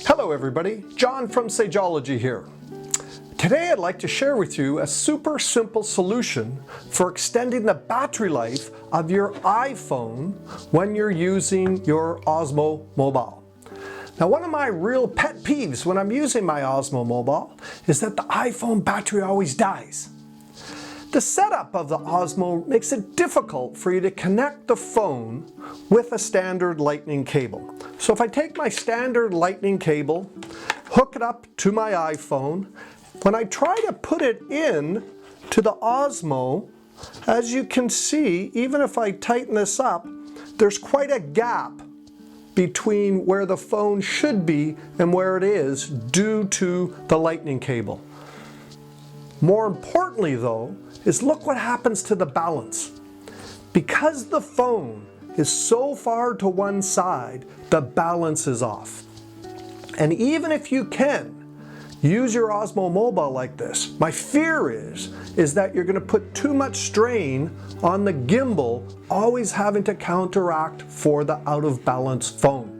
Hello everybody, John from Sageology here. Today I'd like to share with you a super simple solution for extending the battery life of your iPhone when you're using your Osmo Mobile. Now, one of my real pet peeves when I'm using my Osmo Mobile is that the iPhone battery always dies. The setup of the Osmo makes it difficult for you to connect the phone with a standard lightning cable. So if I take my standard lightning cable, hook it up to my iPhone, when I try to put it in to the Osmo, as you can see, even if I tighten this up, there's quite a gap between where the phone should be and where it is due to the lightning cable. More importantly though, is look what happens to the balance. Because the phone is so far to one side, the balance is off. And even if you can use your Osmo Mobile like this, my fear is that you're going to put too much strain on the gimbal, always having to counteract for the out of balance phone.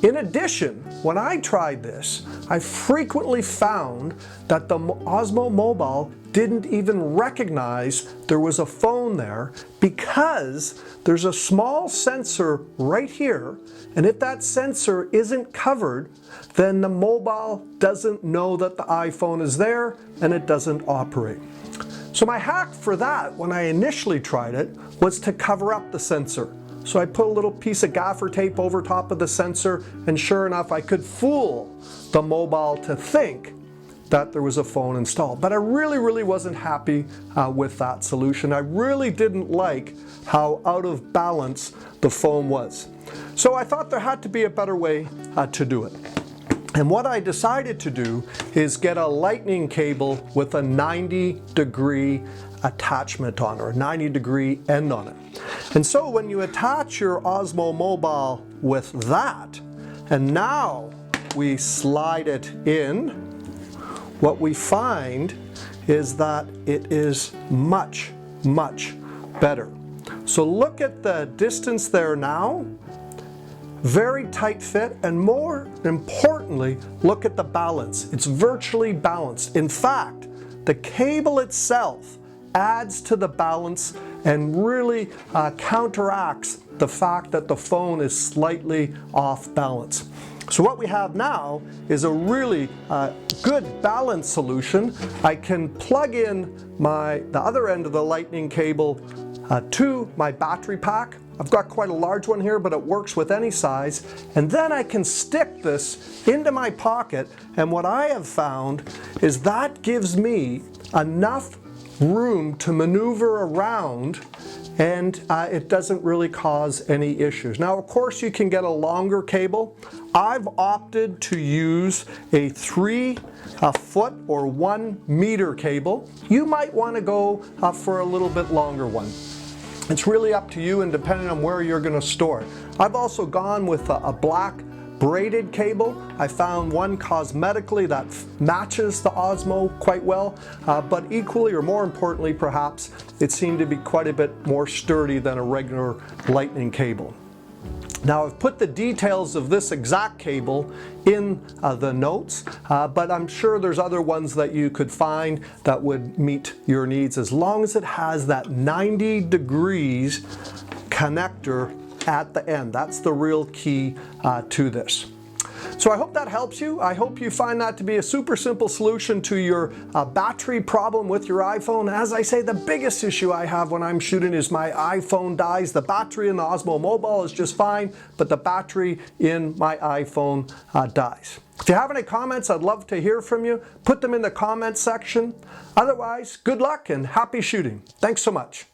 In addition, when I tried this, I frequently found that the Osmo Mobile didn't even recognize there was a phone there because there's a small sensor right here, and if that sensor isn't covered, then the mobile doesn't know that the iPhone is there and it doesn't operate. So my hack for that when I initially tried it was to cover up the sensor. So I put a little piece of gaffer tape over top of the sensor, and sure enough I could fool the mobile to think that there was a phone installed. But I really wasn't happy with that solution. I really didn't like how out of balance the phone was. So I thought there had to be a better way to do it. And what I decided to do is get a lightning cable with a 90-degree attachment on, or a 90-degree end on it. And so when you attach your Osmo Mobile with that, and now we slide it in, what we find is that it is much better. So look at the distance there now. Very tight fit, and more importantly, look at the balance. It's virtually balanced. In fact, the cable itself adds to the balance and really counteracts the fact that the phone is slightly off balance. So what we have now is a really good balance solution. I can plug in the other end of the lightning cable to my battery pack. I've got quite a large one here, but it works with any size. And then I can stick this into my pocket, and what I have found is that gives me enough room to maneuver around, and it doesn't really cause any issues. Now, of course, you can get a longer cable. I've opted to use a 3-foot or 1 meter cable. You might want to go for a little bit longer one. It's really up to you and depending on where you're going to store it. I've also gone with a black braided cable. I found one cosmetically that matches the Osmo quite well, but equally or more importantly perhaps, it seemed to be quite a bit more sturdy than a regular lightning cable. Now, I've put the details of this exact cable in the notes, but I'm sure there's other ones that you could find that would meet your needs as long as it has that 90 degrees connector at the end. That's the real key to this. So I hope that helps you. I hope you find that to be a super simple solution to your battery problem with your iPhone. As I say, the biggest issue I have when I'm shooting is my iPhone dies. The battery in the Osmo Mobile is just fine, but the battery in my iPhone dies. If you have any comments, I'd love to hear from you. Put them in the comments section. Otherwise, good luck and happy shooting. Thanks so much.